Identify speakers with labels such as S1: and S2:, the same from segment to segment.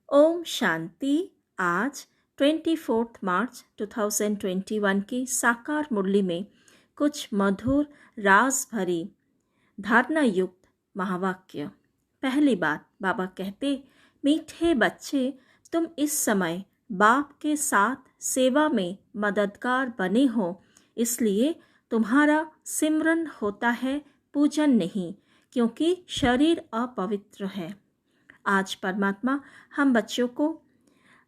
S1: ओम शांति। आज 24 मार्च 2021 की साकार मुरली में कुछ मधुर रास भरी धारणा युक्त महावाक्य। पहली बात, बाबा कहते, मीठे बच्चे, तुम इस समय बाप के साथ सेवा में मददगार बने हो, इसलिए तुम्हारा सिमरन होता है, पूजन नहीं, क्योंकि शरीर अपवित्र है। आज परमात्मा हम बच्चों को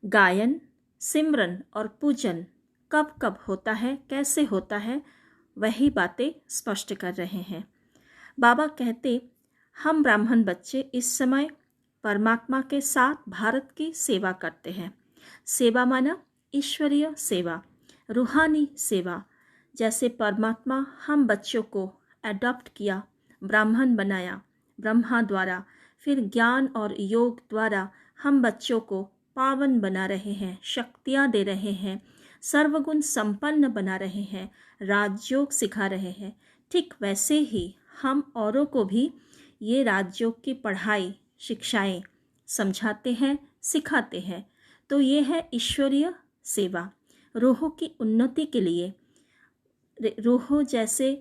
S1: गायन, सिमरन और पूजन कब कब होता है, कैसे होता है, वही बातें स्पष्ट कर रहे हैं। बाबा कहते, हम ब्राह्मण बच्चे इस समय परमात्मा के साथ भारत की सेवा करते हैं। सेवा माना ईश्वरीय सेवा, रूहानी सेवा। जैसे परमात्मा हम बच्चों को एडॉप्ट किया, ब्राह्मण बनाया ब्रह्मा द्वारा, फिर ज्ञान और योग द्वारा हम बच्चों को पावन बना रहे हैं, शक्तियाँ दे रहे हैं, सर्वगुण संपन्न बना रहे हैं, राजयोग सिखा रहे हैं। ठीक वैसे ही हम औरों को भी ये राजयोग की पढ़ाई, शिक्षाएं समझाते हैं, सिखाते हैं। तो ये है ईश्वरीय सेवा। रूहों की उन्नति के लिए, रूहों जैसे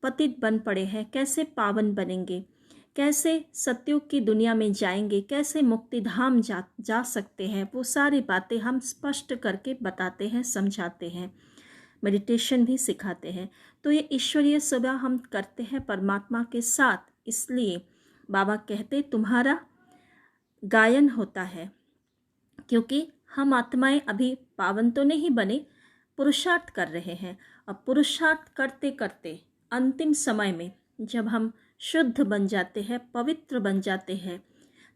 S1: पतित बन पड़े हैं, कैसे पावन बनेंगे, कैसे सत्युग की दुनिया में जाएंगे, कैसे मुक्ति धाम जा सकते हैं, वो सारी बातें हम स्पष्ट करके बताते हैं, समझाते हैं, मेडिटेशन भी सिखाते हैं। तो ये ईश्वरीय सेवा हम करते हैं परमात्मा के साथ। इसलिए बाबा कहते, तुम्हारा गायन होता है, क्योंकि हम आत्माएं अभी पावन तो नहीं बने, पुरुषार्थ कर रहे हैं। अब पुरुषार्थ करते करते अंतिम समय में जब हम शुद्ध बन जाते हैं, पवित्र बन जाते हैं,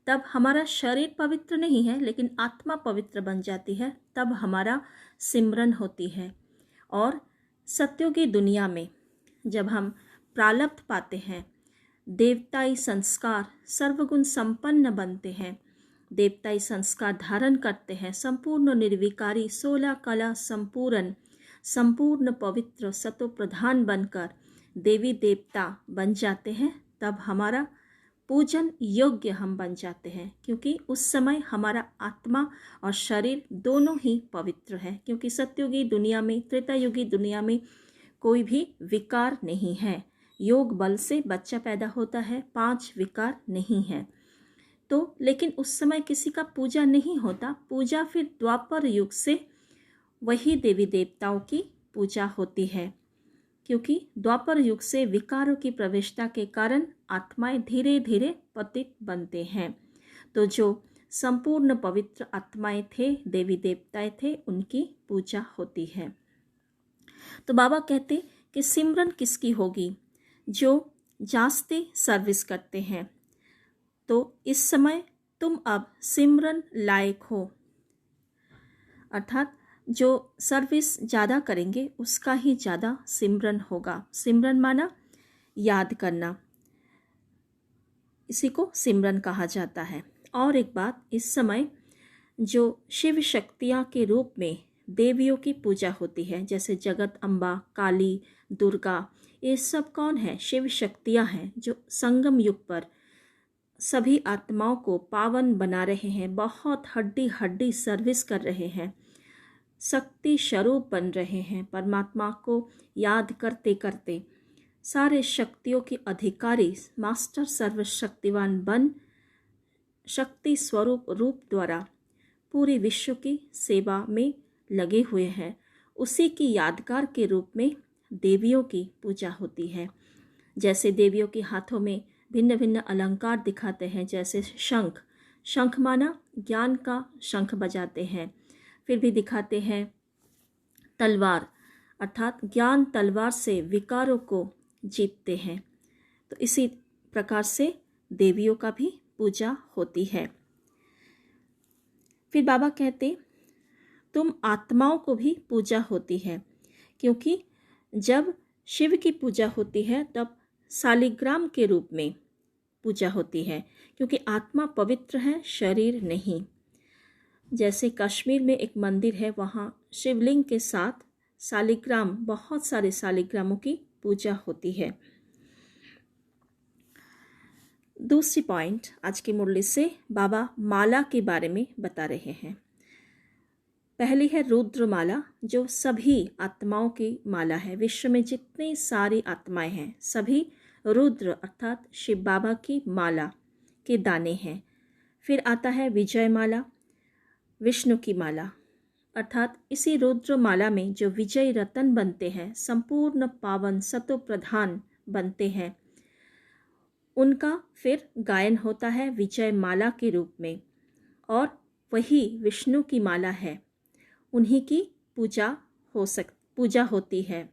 S1: तब हमारा शरीर पवित्र नहीं है लेकिन आत्मा पवित्र बन जाती है, तब हमारा सिमरन होती है। और सत्युगी दुनिया में जब हम प्रारब्ध पाते हैं, देवताई संस्कार सर्वगुण संपन्न बनते हैं, देवताई संस्कार धारण करते हैं, संपूर्ण निर्विकारी 16 कला संपूर्ण, संपूर्ण पवित्र सतो प्रधान बनकर देवी देवता बन जाते हैं, तब हमारा पूजन योग्य हम बन जाते हैं। क्योंकि उस समय हमारा आत्मा और शरीर दोनों ही पवित्र है। क्योंकि सत्युगी दुनिया में, त्रेतायुगी दुनिया में कोई भी विकार नहीं है। योग बल से बच्चा पैदा होता है, 5 विकार नहीं है। तो लेकिन उस समय किसी का पूजा नहीं होता। पूजा फिर द्वापर युग से वही देवी देवताओं की पूजा होती है। क्योंकि द्वापर युग से विकारों की प्रवेशता के कारण आत्माएं धीरे धीरे पतित बनते हैं। तो जो संपूर्ण पवित्र आत्माएं थे, देवी देवताएं थे, उनकी पूजा होती है। तो बाबा कहते कि सिमरन किसकी होगी? जो जास्ते सर्विस करते हैं। तो इस समय तुम अब सिमरन लायक हो, अर्थात जो सर्विस ज़्यादा करेंगे उसका ही ज़्यादा सिमरन होगा। सिमरन माना याद करना, इसी को सिमरन कहा जाता है। और एक बात, इस समय जो शिव शक्तियाँ के रूप में देवियों की पूजा होती है, जैसे जगत अम्बा, काली, दुर्गा, ये सब कौन है? शिव शक्तियाँ हैं, जो संगम युग पर सभी आत्माओं को पावन बना रहे हैं, बहुत हड्डी हड्डी सर्विस कर रहे हैं, शक्ति स्वरूप बन रहे हैं। परमात्मा को याद करते करते सारे शक्तियों के अधिकारी, मास्टर सर्वशक्तिवान बन शक्ति स्वरूप रूप द्वारा पूरे विश्व की सेवा में लगे हुए हैं। उसी की यादगार के रूप में देवियों की पूजा होती है। जैसे देवियों के हाथों में भिन्न भिन्न अलंकार दिखाते हैं, जैसे शंख, शंख माना ज्ञान का शंख बजाते हैं। फिर भी दिखाते हैं तलवार, अर्थात ज्ञान तलवार से विकारों को जीतते हैं। तो इसी प्रकार से देवियों का भी पूजा होती है। फिर बाबा कहते, तुम आत्माओं को भी पूजा होती है, क्योंकि जब शिव की पूजा होती है तब शालिग्राम के रूप में पूजा होती है, क्योंकि आत्मा पवित्र है, शरीर नहीं। जैसे कश्मीर में एक मंदिर है, वहाँ शिवलिंग के साथ शालिग्राम, बहुत सारे शालिग्रामों की पूजा होती है। दूसरी पॉइंट आज की मुरली से बाबा माला के बारे में बता रहे हैं। पहली है रुद्र माला, जो सभी आत्माओं की माला है। विश्व में जितनी सारी आत्माएं हैं सभी रुद्र अर्थात शिव बाबा की माला के दाने हैं। फिर आता है विजय माला, विष्णु की माला, अर्थात इसी रुद्र माला में जो विजय रतन बनते हैं, संपूर्ण पावन सतो प्रधान बनते हैं, उनका फिर गायन होता है विजय माला के रूप में, और वही विष्णु की माला है, उन्हीं की पूजा होती है।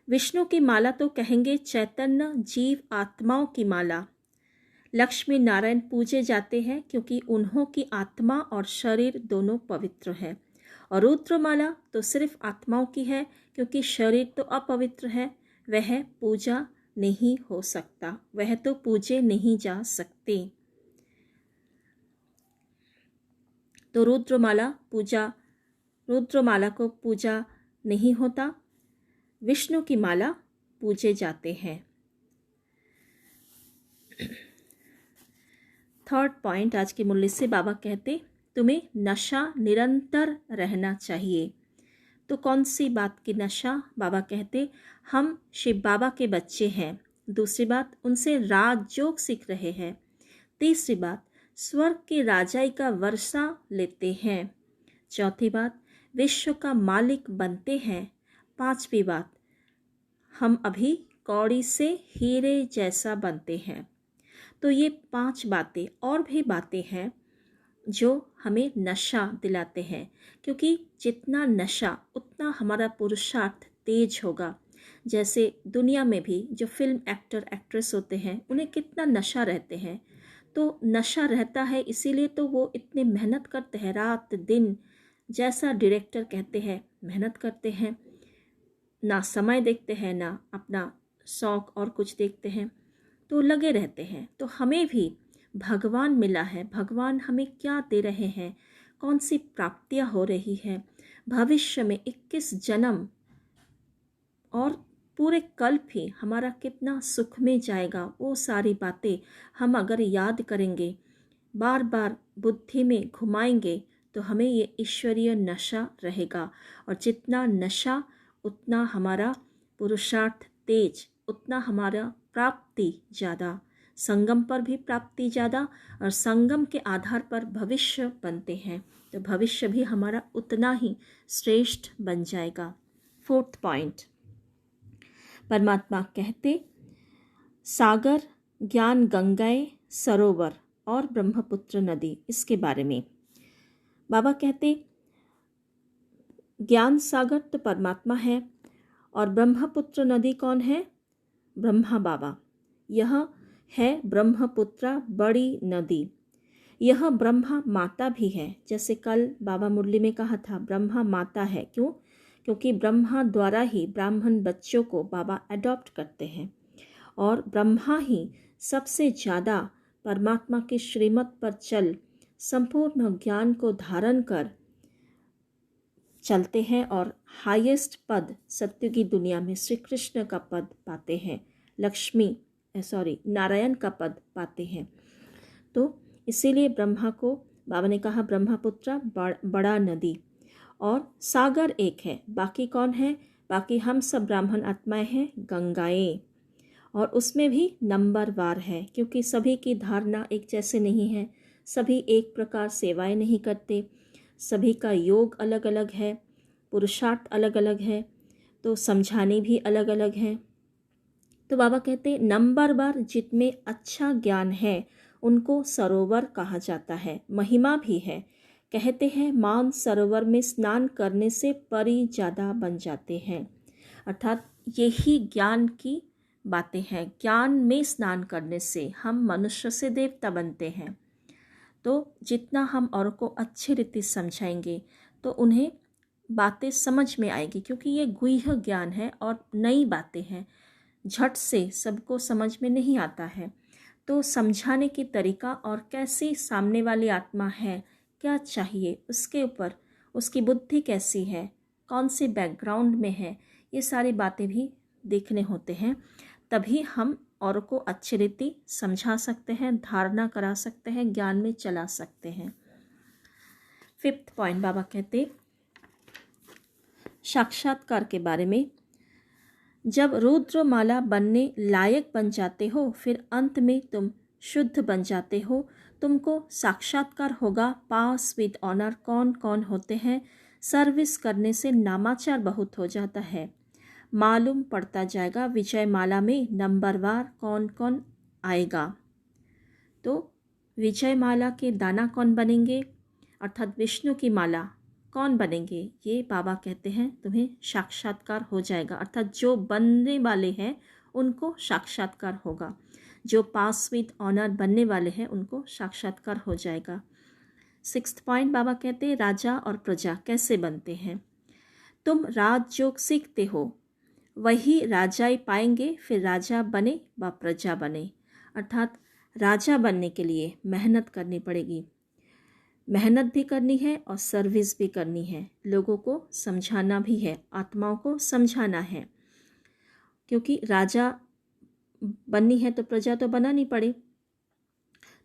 S1: विष्णु की माला तो कहेंगे चैतन्य जीव आत्माओं की माला। लक्ष्मी नारायण पूजे जाते हैं क्योंकि उन्हों की आत्मा और शरीर दोनों पवित्र है। और रुद्रमाला तो सिर्फ आत्माओं की है क्योंकि शरीर तो अपवित्र है, वह पूजा नहीं हो सकता, वह तो पूजे नहीं जा सकते। तो रुद्रमाला को पूजा नहीं होता, विष्णु की माला पूजे जाते हैं। थर्ड पॉइंट आज की मुरली से बाबा कहते तुम्हें नशा निरंतर रहना चाहिए। तो कौन सी बात की नशा? बाबा कहते हम शिव बाबा के बच्चे हैं। दूसरी बात, उनसे राजयोग सीख रहे हैं। तीसरी बात, स्वर्ग के राजाई का वर्षा लेते हैं। चौथी बात, विश्व का मालिक बनते हैं। पांचवी बात, हम अभी कौड़ी से हीरे जैसा बनते हैं। तो ये 5 बातें और भी बातें हैं जो हमें नशा दिलाते हैं, क्योंकि जितना नशा उतना हमारा पुरुषार्थ तेज होगा। जैसे दुनिया में भी जो फिल्म एक्टर एक्ट्रेस होते हैं उन्हें कितना नशा रहते हैं, तो नशा रहता है इसीलिए तो वो इतने मेहनत करते हैं, रात दिन जैसा डायरेक्टर कहते हैं मेहनत करते हैं, ना समय देखते हैं ना अपना शौक और कुछ देखते हैं, तो लगे रहते हैं। तो हमें भी भगवान मिला है, भगवान हमें क्या दे रहे हैं, कौन सी प्राप्तियां हो रही है, भविष्य में 21 जन्म और पूरे कल्प ही हमारा कितना सुख में जाएगा, वो सारी बातें हम अगर याद करेंगे, बार बार बुद्धि में घुमाएंगे, तो हमें ये ईश्वरीय नशा रहेगा। और जितना नशा उतना हमारा पुरुषार्थ तेज, उतना हमारा प्राप्ति ज़्यादा, संगम पर भी प्राप्ति ज़्यादा, और संगम के आधार पर भविष्य बनते हैं, तो भविष्य भी हमारा उतना ही श्रेष्ठ बन जाएगा। फोर्थ पॉइंट, परमात्मा कहते सागर, ज्ञान गंगाएं, सरोवर और ब्रह्मपुत्र नदी, इसके बारे में बाबा कहते ज्ञान सागर तो परमात्मा है, और ब्रह्मपुत्र नदी कौन है? ब्रह्मा बाबा। यह है ब्रह्मपुत्र बड़ी नदी, यह ब्रह्मा माता भी है। जैसे कल बाबा मुरली में कहा था ब्रह्मा माता है, क्यों? क्योंकि ब्रह्मा द्वारा ही ब्राह्मण बच्चों को बाबा अडॉप्ट करते हैं, और ब्रह्मा ही सबसे ज़्यादा परमात्मा की श्रीमत पर चल संपूर्ण ज्ञान को धारण कर चलते हैं, और हाईएस्ट पद सत्य की दुनिया में श्री कृष्ण का पद पाते हैं, नारायण का पद पाते हैं। तो इसीलिए ब्रह्मा को बाबा ने कहा ब्रह्मपुत्र बड़ा नदी, और सागर एक है, बाकी कौन है? बाकी हम सब ब्राह्मण आत्माएं हैं, गंगाएं, और उसमें भी नंबरवार है, क्योंकि सभी की धारणा एक जैसे नहीं है, सभी एक प्रकार सेवाएं नहीं करते, सभी का योग अलग अलग है, पुरुषार्थ अलग अलग है, तो समझाने भी अलग अलग है। तो बाबा कहते नंबरवार जितने अच्छा ज्ञान है उनको सरोवर कहा जाता है, महिमा भी है। कहते हैं मान सरोवर में स्नान करने से परी ज़्यादा बन जाते हैं, अर्थात यही ज्ञान की बातें हैं। ज्ञान में स्नान करने से हम मनुष्य से देवता बनते हैं। तो जितना हम और को अच्छी रीति समझाएंगे तो उन्हें बातें समझ में आएगी, क्योंकि ये गुह्य ज्ञान है और नई बातें हैं, झट से सबको समझ में नहीं आता है। तो समझाने की तरीका और कैसी सामने वाली आत्मा है, क्या चाहिए, उसके ऊपर उसकी बुद्धि कैसी है, कौन से बैकग्राउंड में है, ये सारी बातें भी देखने होते हैं, तभी हम और को अच्छी रीति समझा सकते हैं, धारणा करा सकते हैं, ज्ञान में चला सकते हैं। 5th पॉइंट बाबा कहते साक्षात्कार के बारे में, जब रुद्रमाला बनने लायक बन जाते हो, फिर अंत में तुम शुद्ध बन जाते हो, तुमको साक्षात्कार होगा। पास विद ऑनर कौन कौन होते हैं, सर्विस करने से नामाचार बहुत हो जाता है। मालूम पड़ता जाएगा विजय माला में नंबरवार कौन कौन आएगा। तो विजय माला के दाना कौन बनेंगे, अर्थात विष्णु की माला कौन बनेंगे, ये बाबा कहते हैं तुम्हें साक्षात्कार हो जाएगा। अर्थात जो बनने वाले हैं उनको साक्षात्कार होगा, जो पास विद ऑनर बनने वाले हैं उनको साक्षात्कार हो जाएगा। 6th पॉइंट बाबा कहते हैं राजा और प्रजा कैसे बनते हैं। तुम राजयोग सीखते हो, वही राजा ही पाएंगे, फिर राजा बने व प्रजा बने। अर्थात राजा बनने के लिए मेहनत करनी पड़ेगी, मेहनत भी करनी है और सर्विस भी करनी है, लोगों को समझाना भी है, आत्माओं को समझाना है, क्योंकि राजा बननी है तो प्रजा तो बनानी पड़े।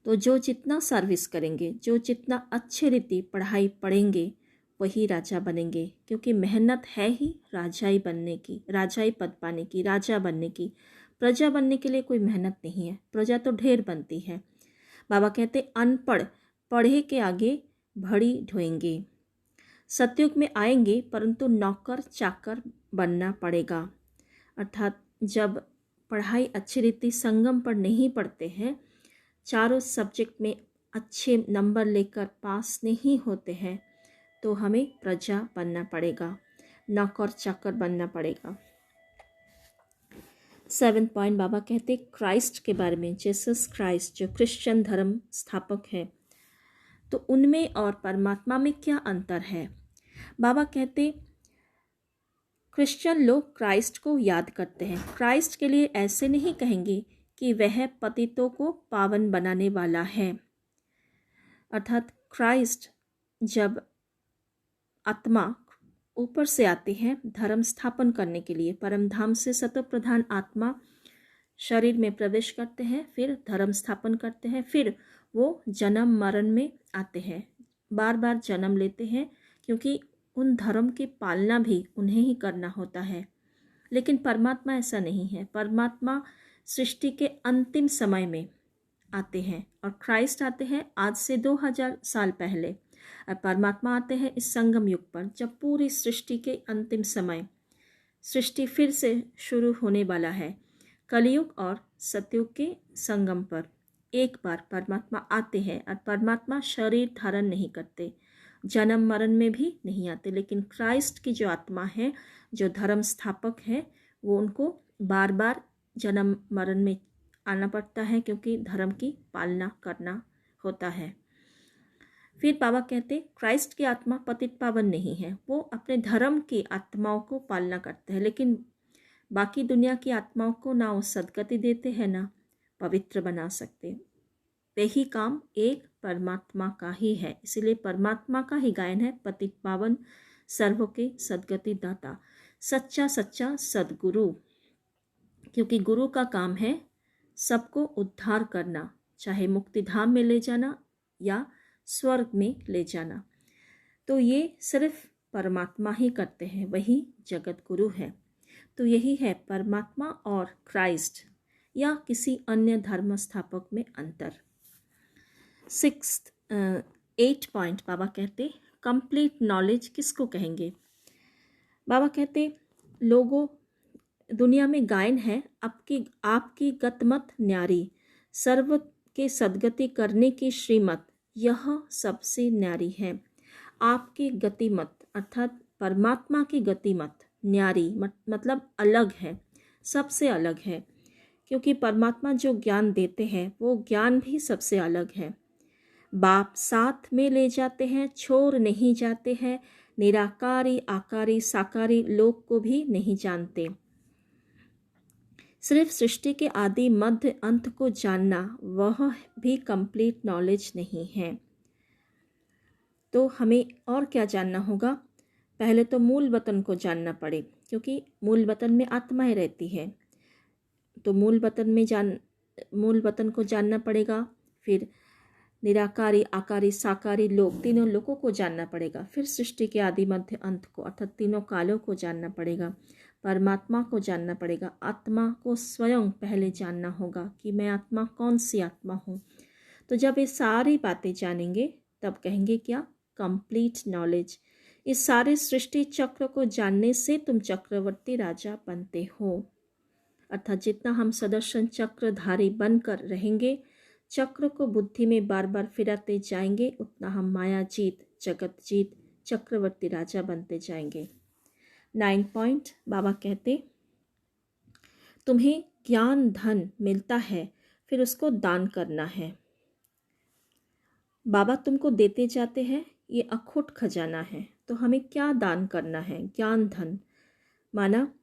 S1: तो जो जितना सर्विस करेंगे, जो जितना अच्छे रीति पढ़ाई पढ़ेंगे, वही राजा बनेंगे, क्योंकि मेहनत है ही राजाई बनने की, राजाई पद पाने की, राजा बनने की। प्रजा बनने के लिए कोई मेहनत नहीं है, प्रजा तो ढेर बनती है। बाबा कहते अनपढ़ पढ़े के आगे भड़ी ढोएंगे। सतयुग में आएंगे परंतु नौकर चाकर बनना पड़ेगा। अर्थात जब पढ़ाई अच्छी रीति संगम पर नहीं पढ़ते हैं, चारों सब्जेक्ट में अच्छे नंबर लेकर पास नहीं होते हैं, तो हमें प्रजा बनना पड़ेगा, नौकर चाकर बनना पड़ेगा। 7th पॉइंट बाबा कहते क्राइस्ट के बारे में, जीसस क्राइस्ट जो क्रिश्चियन धर्म स्थापक है, तो उनमें और परमात्मा में क्या अंतर है। बाबा कहते क्रिश्चियन लोग क्राइस्ट को याद करते हैं, क्राइस्ट के लिए ऐसे नहीं कहेंगे कि वह पतितों को पावन बनाने वाला है। अर्थात क्राइस्ट जब आत्मा ऊपर से आते हैं धर्म स्थापन करने के लिए, परम धाम से सतो प्रधान आत्मा शरीर में प्रवेश करते हैं, फिर धर्म स्थापन करते हैं, फिर वो जन्म मरण में आते हैं, बार बार जन्म लेते हैं, क्योंकि उन धर्म की पालना भी उन्हें ही करना होता है। लेकिन परमात्मा ऐसा नहीं है, परमात्मा सृष्टि के अंतिम समय में आते हैं और क्राइस्ट आते हैं आज से 2000 साल पहले, और परमात्मा आते हैं इस संगम युग पर, जब पूरी सृष्टि के अंतिम समय, सृष्टि फिर से शुरू होने वाला है। कलयुग और सतयुग के संगम पर एक बार परमात्मा आते हैं, और परमात्मा शरीर धारण नहीं करते, जन्म मरण में भी नहीं आते, लेकिन क्राइस्ट की जो आत्मा है, जो धर्म स्थापक है, वो उनको बार बार जन्म मरण में आना पड़ता है, क्योंकि धर्म की पालना करना होता है। फिर बाबा कहते क्राइस्ट की आत्मा पतित पावन नहीं है, वो अपने धर्म की आत्माओं को पालना करते हैं, लेकिन बाकी दुनिया की आत्माओं को ना वो सदगति देते हैं ना पवित्र बना सकते। वही काम एक परमात्मा का ही है, इसीलिए परमात्मा का ही गायन है, पतित पावन सर्व के सदगति दाता, सच्चा सच्चा सदगुरु, क्योंकि गुरु का काम है सबको उद्धार करना, चाहे मुक्ति धाम में ले जाना या स्वर्ग में ले जाना। तो ये सिर्फ परमात्मा ही करते हैं, वही जगत गुरु है। तो यही है परमात्मा और क्राइस्ट या किसी अन्य धर्म स्थापक में अंतर। 8 पॉइंट बाबा कहते कंप्लीट नॉलेज किसको कहेंगे। बाबा कहते लोगों दुनिया में गायन है, आपकी गतमत न्यारी, सर्व के सदगति करने की श्रीमत यह सबसे न्यारी है। आपकी गतिमत अर्थात परमात्मा की गतिमत न्यारी मतलब अलग है, सबसे अलग है, क्योंकि परमात्मा जो ज्ञान देते हैं वो ज्ञान भी सबसे अलग है। बाप साथ में ले जाते हैं, छोड़ नहीं जाते हैं, निराकारी आकारी साकारी लोक को भी नहीं जानते। सिर्फ सृष्टि के आदि मध्य अंत को जानना वह भी कंप्लीट नॉलेज नहीं है। तो हमें और क्या जानना होगा, पहले तो मूल वतन को जानना पड़े, क्योंकि मूल वतन में आत्माएं रहती है। तो मूल वतन को जानना पड़ेगा, फिर निराकारी, आकारी, साकारी लोक, तीनों लोगों को जानना पड़ेगा, फिर सृष्टि के आदि मध्य अंत को अर्थात तीनों कालों को जानना पड़ेगा, परमात्मा को जानना पड़ेगा, आत्मा को स्वयं पहले जानना होगा कि मैं आत्मा कौन सी आत्मा हूँ। तो जब ये सारी बातें जानेंगे तब कहेंगे क्या? Complete knowledge. इस सारे सृष्टि चक्र को जानने से तुम चक्रवर्ती राजा बनते हो। अर्थात जितना हम सुदर्शन चक्रधारी बनकर रहेंगे, चक्र को बुद्धि में बार बार फिराते जाएंगे, उतना हम माया जीत, जगत जीत, चक्रवर्ती राजा बनते जाएंगे। 9 पॉइंट बाबा कहते, तुम्हें ज्ञान धन मिलता है, फिर उसको दान करना है। बाबा तुमको देते जाते हैं, ये अखुट खजाना है। तो हमें क्या दान करना है? ज्ञान धन माना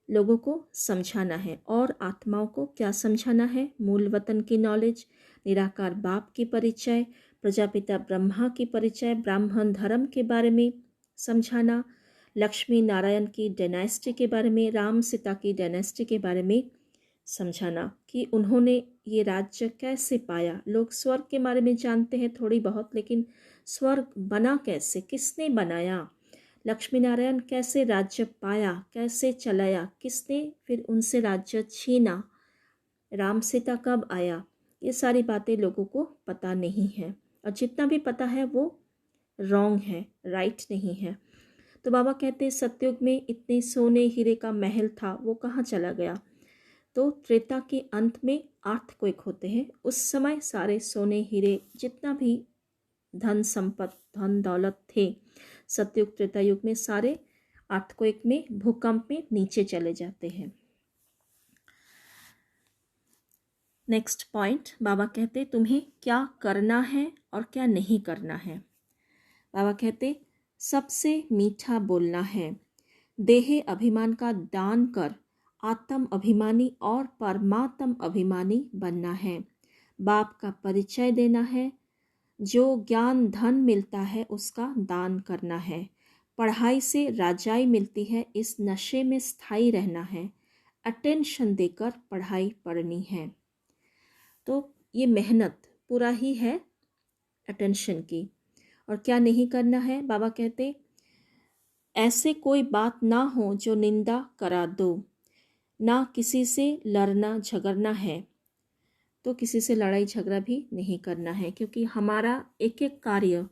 S1: लोगों को समझाना है। और आत्माओं को क्या समझाना है? मूल वतन की नॉलेज, निराकार बाप की परिचय, प्रजापिता ब्रह्मा की परिचय, ब्राह्मण धर्म के बारे में समझाना, लक्ष्मी नारायण की डायनेस्टी के बारे में, राम सीता की डायनेस्टी के बारे में समझाना कि उन्होंने ये राज्य कैसे पाया। लोग स्वर्ग के बारे में जानते हैं थोड़ी बहुत, लेकिन स्वर्ग बना कैसे, किसने बनाया, लक्ष्मी नारायण कैसे राज्य पाया, कैसे चलाया, किसने फिर उनसे राज्य छीना, राम सीता कब आया, ये सारी बातें लोगों को पता नहीं है। और जितना भी पता है वो रॉन्ग है, राइट नहीं है। तो बाबा कहते सतयुग में इतने सोने हीरे का महल था, वो कहाँ चला गया? तो त्रेता के अंत में अर्थक्वेक होते हैं, उस समय सारे सोने हीरे जितना भी धन संपत्ति धन दौलत थे सतयुग त्रेता युग में सारे अर्थक्वेक में, भूकंप में नीचे चले जाते हैं। नेक्स्ट पॉइंट बाबा कहते तुम्हें क्या करना है और क्या नहीं करना है। बाबा कहते सबसे मीठा बोलना है, देह अभिमान का दान कर आत्म अभिमानी और परमात्म अभिमानी बनना है। बाप का परिचय देना है, जो ज्ञान धन मिलता है उसका दान करना है। पढ़ाई से राजाई मिलती है, इस नशे में स्थायी रहना है। अटेंशन देकर पढ़ाई पढ़नी है। तो ये मेहनत पूरा ही है अटेंशन की। और क्या नहीं करना है? बाबा कहते ऐसे कोई बात ना हो जो निंदा करा दो, ना किसी से लड़ना झगड़ना है। तो किसी से लड़ाई झगड़ा भी नहीं करना है, क्योंकि हमारा एक एक कार्य,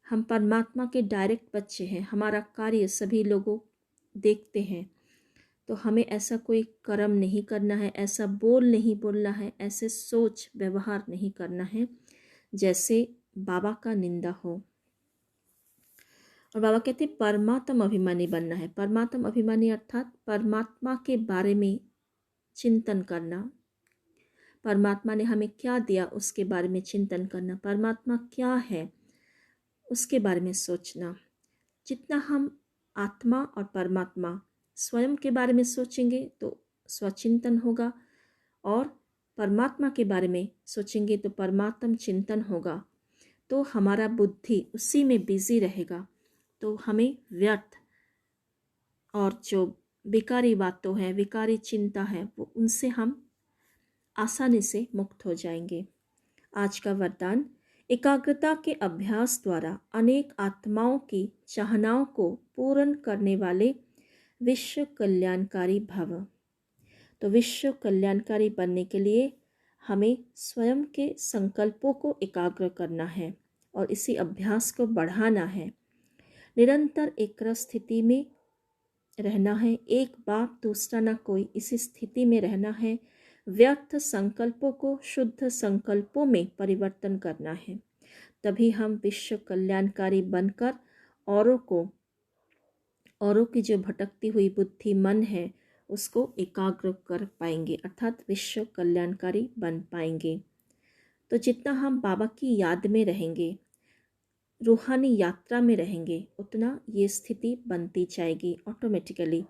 S1: हम परमात्मा के डायरेक्ट बच्चे हैं, हमारा कार्य सभी लोगों देखते हैं। तो हमें ऐसा कोई कर्म नहीं करना है, ऐसा बोल नहीं बोलना है, ऐसे सोच व्यवहार नहीं करना है जैसे बाबा का निंदा हो। और बाबा कहते परमात्म अभिमानी बनना है। परमात्म अभिमानी अर्थात परमात्मा के बारे में चिंतन करना, परमात्मा ने हमें क्या दिया उसके बारे में चिंतन करना, परमात्मा क्या है उसके बारे में सोचना। जितना हम आत्मा और परमात्मा स्वयं के बारे में सोचेंगे तो स्वचिंतन होगा, और परमात्मा के बारे में सोचेंगे तो परमात्म चिंतन होगा। तो हमारा बुद्धि उसी में बिजी रहेगा। तो हमें व्यर्थ और जो विकारी बातों हैं, विकारी चिंता है, वो उनसे हम आसानी से मुक्त हो जाएंगे। आज का वरदान, एकाग्रता के अभ्यास द्वारा अनेक आत्माओं की चाहनाओं को पूर्ण करने वाले विश्व कल्याणकारी भव। तो विश्व कल्याणकारी बनने के लिए हमें स्वयं के संकल्पों को एकाग्र करना है और इसी अभ्यास को बढ़ाना है। निरंतर एक स्थिति में रहना है, एक बाप दूसरा ना कोई, इसी स्थिति में रहना है। व्यर्थ संकल्पों को शुद्ध संकल्पों में परिवर्तन करना है। तभी हम विश्व कल्याणकारी बनकर औरों की जो भटकती हुई बुद्धि मन है उसको एकाग्र कर पाएंगे, अर्थात विश्व कल्याणकारी बन पाएंगे। तो जितना हम बाबा की याद में रहेंगे, रूहानी यात्रा में रहेंगे, उतना ये स्थिति बनती जाएगी ऑटोमेटिकली।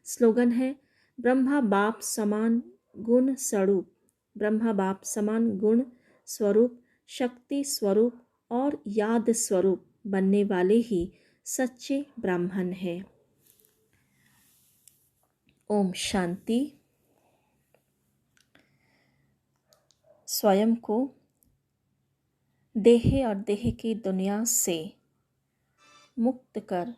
S1: स्लोगन है, ब्रह्मा बाप समान गुण स्वरूप, ब्रह्मा बाप समान गुण स्वरूप, शक्ति स्वरूप और याद स्वरूप बनने वाले ही सच्चे ब्राह्मण हैं। ओम शांति। स्वयं को देह और देह की दुनिया से मुक्त कर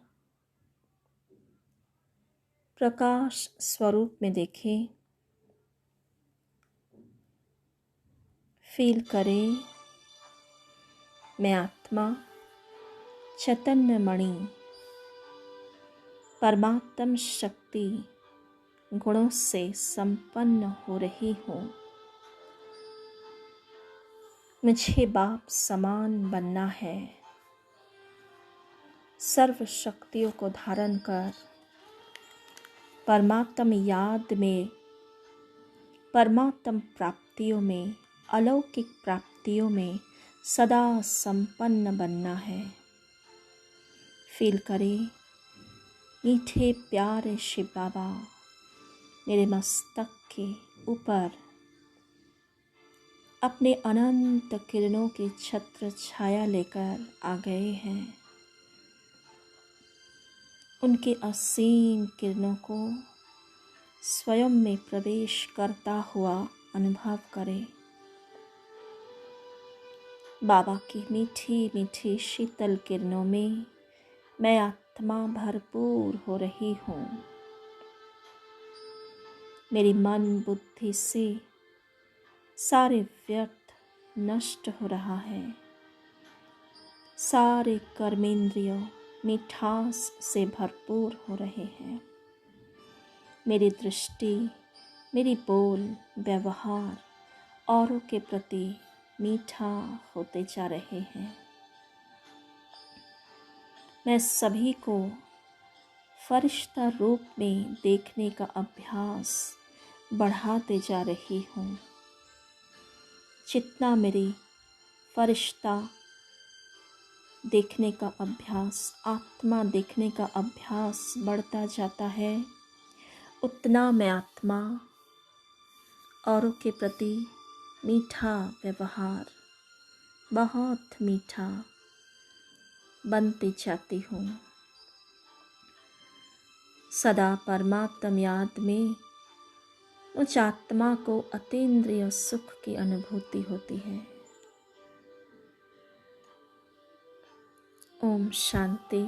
S1: प्रकाश स्वरूप में देखें। फील करें, मैं आत्मा चैतन्य मणि परमात्म शक्ति गुणों से संपन्न हो रही हूँ। मुझे बाप समान बनना है। सर्व शक्तियों को धारण कर परमात्म याद में, परमात्म प्राप्तियों में, अलौकिक प्राप्तियों में सदा संपन्न बनना है। फील करें, मीठे प्यारे शिव बाबा मेरे मस्तक के ऊपर अपने अनंत किरणों की छत्र छाया लेकर आ गए हैं। उनके असीम किरणों को स्वयं में प्रवेश करता हुआ अनुभव करें। बाबा की मीठी मीठी शीतल किरणों में मैं आत्मा भरपूर हो रही हूँ। मेरी मन बुद्धि से सारे व्यर्थ नष्ट हो रहा है। सारे कर्मेंद्रियों मिठास से भरपूर हो रहे हैं। मेरी दृष्टि, मेरी बोल व्यवहार औरों के प्रति मीठा होते जा रहे हैं। मैं सभी को फरिश्ता रूप में देखने का अभ्यास बढ़ाते जा रही हूँ। जितना मेरी फरिश्ता देखने का अभ्यास, आत्मा देखने का अभ्यास बढ़ता जाता है, उतना मैं आत्मा औरों के प्रति मीठा व्यवहार, बहुत मीठा बनती जाती हूँ। सदा परमात्म याद में उस आत्मा को अतीन्द्रिय सुख की अनुभूति होती है। ओम शांति।